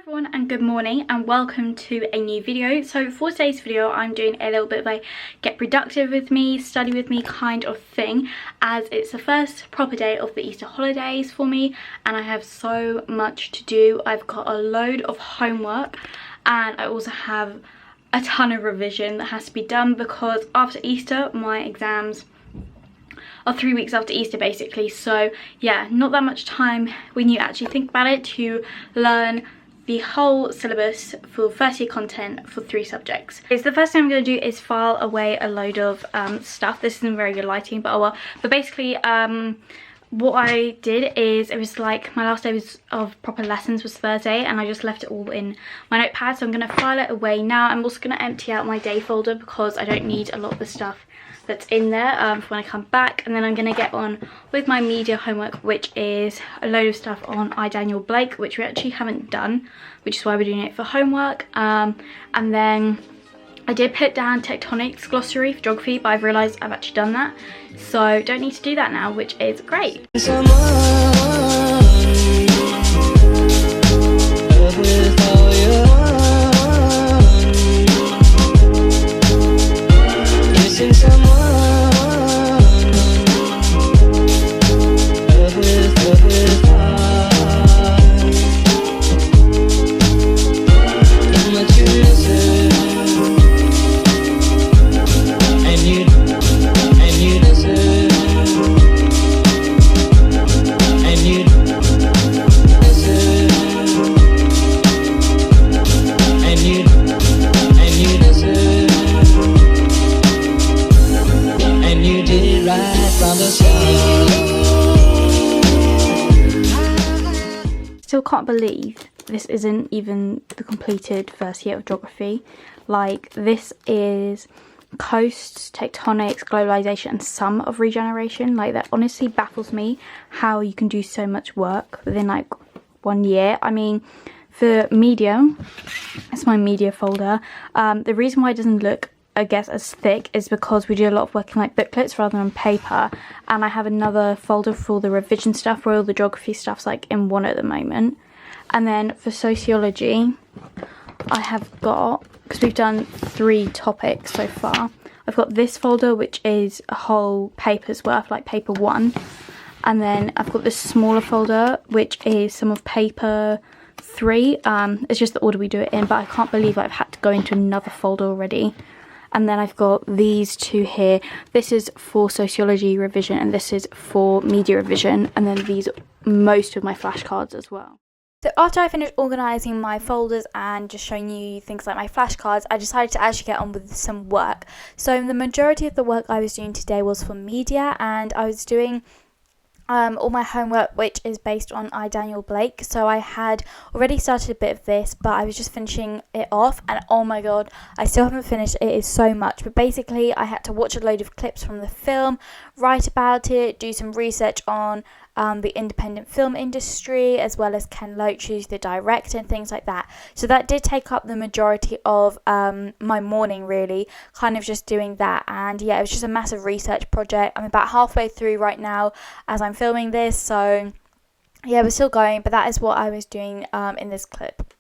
everyone and good morning and welcome to a new video. So for today's video I'm doing a little bit of a get productive with me, study with me kind of thing, as it's the first proper day of the Easter holidays for me and I have so much to do. I've got a load of homework and I also have a ton of revision that has to be done because after Easter my exams are 3 weeks after Easter basically. So yeah, not that much time when you actually think about it to learn the whole syllabus for first year content for 3 subjects. So the first thing I'm going to do is file away a load of stuff. This isn't very good lighting, but oh well. But basically what I did is, it was like my last day of proper lessons was Thursday and I just left it all in my notepad. So I'm going to file it away now. I'm also going to empty out my day folder because I don't need a lot of the stuff that's in there for when I come back. And then I'm going to get on with my media homework, which is a load of stuff on Daniel Blake, which we actually haven't done, which is why we're doing it for homework. And then I did put down tectonics glossary for geography, but I've realised I've actually done that, so don't need to do that now, which is great. Still can't believe this isn't even the completed first year of geography. Like, this is coasts, tectonics, globalization and some of regeneration. Like, that honestly baffles me how you can do so much work within like 1 year. I mean, for media, it's my media folder. The reason why it doesn't look, I guess, as thick is because we do a lot of work in like booklets rather than paper, and I have another folder for the revision stuff where all the geography stuff's like in one at the moment. And then for sociology I have got, because we've done 3 topics so far, I've got this folder which is a whole paper's worth, like paper 1, and then I've got this smaller folder which is some of paper 3. It's just the order we do it in, but I can't believe I've had to go into another folder already. And then I've got these 2 here. This is for sociology revision and this is for media revision, and then these are most of my flashcards as well. So after I finished organising my folders and just showing you things like my flashcards, I decided to actually get on with some work. So the majority of the work I was doing today was for media, and I was doing all my homework which is based on Daniel Blake. So I had already started a bit of this, but I was just finishing it off, and oh my god, I still haven't finished. It is so much, but basically I had to watch a load of clips from the film, write about it, do some research on the independent film industry, as well as Ken Loach, who's the director, and things like that. So that did take up the majority of my morning, really, kind of just doing that. And yeah, it was just a massive research project. I'm about halfway through right now as I'm filming this, so yeah, we're still going, but that is what I was doing in this clip.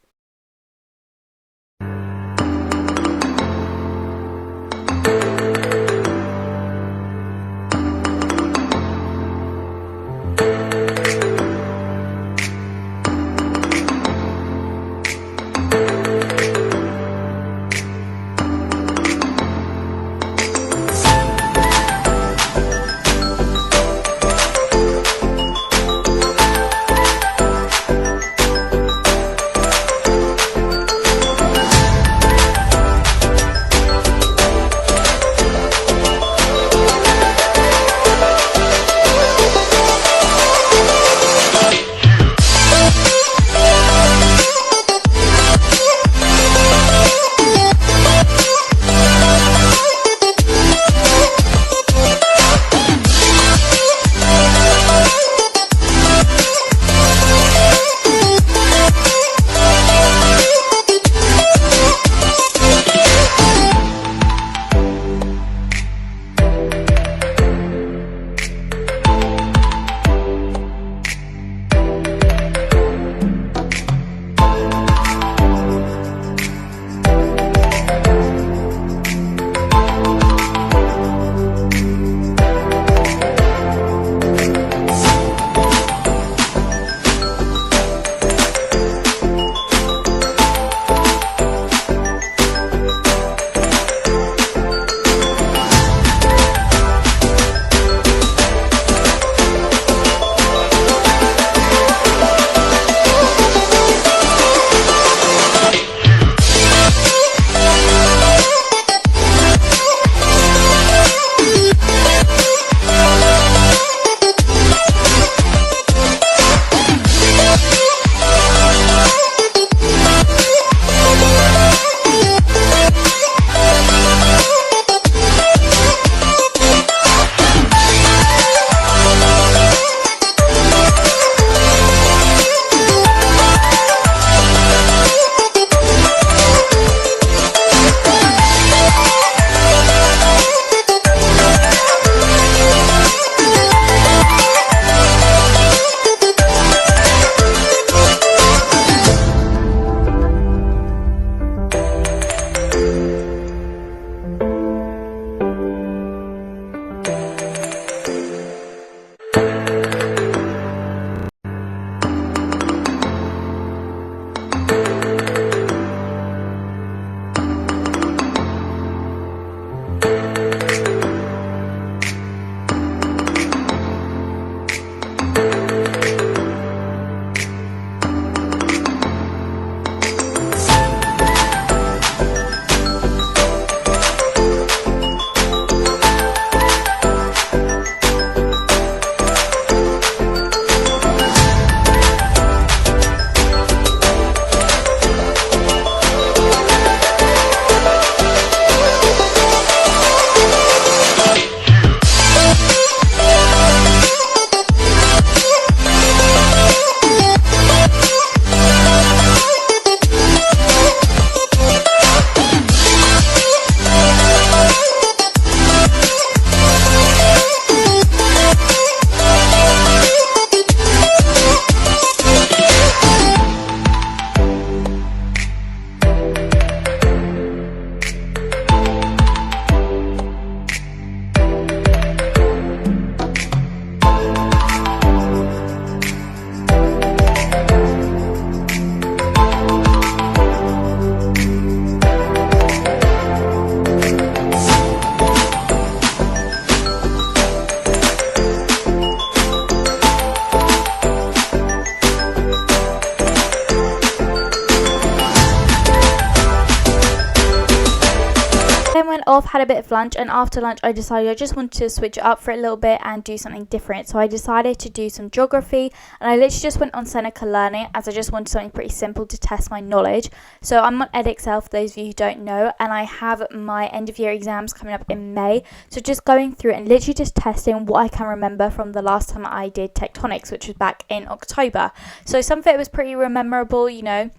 went off, had a bit of lunch, and after lunch I decided I just wanted to switch it up for a little bit and do something different. So I decided to do some geography, and I literally just went on Seneca Learning as I just wanted something pretty simple to test my knowledge. So I'm on EdXL for those of you who don't know, and I have my end of year exams coming up in May. So just going through and literally just testing what I can remember from the last time I did tectonics, which was back in October. So some of it was pretty memorable, you know,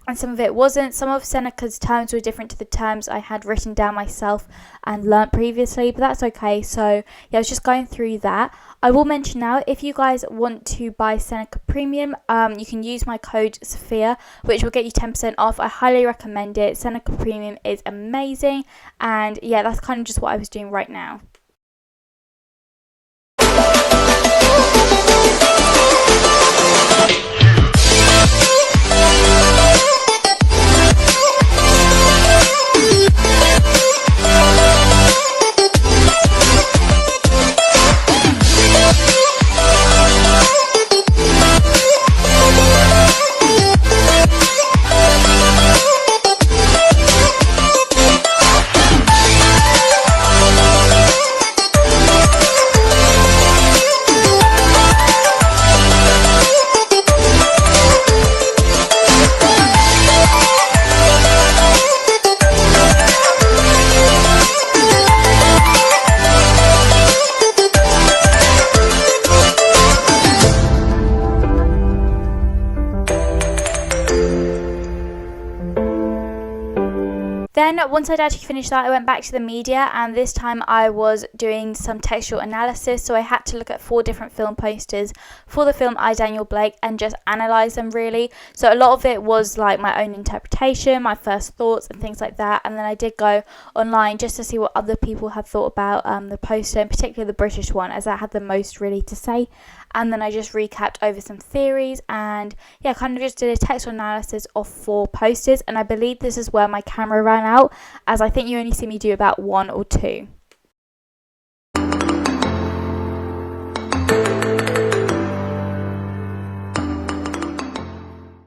and some of it wasn't. Some of Seneca's terms were different to the terms I had written down myself and learnt previously, but that's okay. So yeah, I was just going through that. I will mention now, if you guys want to buy Seneca Premium, you can use my code Sophia, which will get you 10% off. I highly recommend it. Seneca Premium is amazing, and yeah, that's kind of just what I was doing right now. Then once I'd actually finished that, I went back to the media, and this time I was doing some textual analysis. So I had to look at 4 different film posters for the film I, Daniel Blake, and just analyse them really. So a lot of it was like my own interpretation, my first thoughts and things like that. And then I did go online just to see what other people had thought about the poster, in particular the British one, as that had the most really to say. And then I just recapped over some theories, and yeah, kind of just did a textual analysis of 4 posters. And I believe this is where my camera ran out, as I think you only see me do about 1 or 2.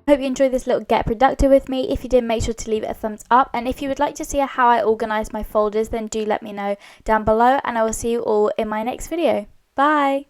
Hope you enjoyed this little get productive with me. If you did, make sure to leave it a thumbs up, and if you would like to see how I organise my folders, then do let me know down below, and I will see you all in my next video. Bye!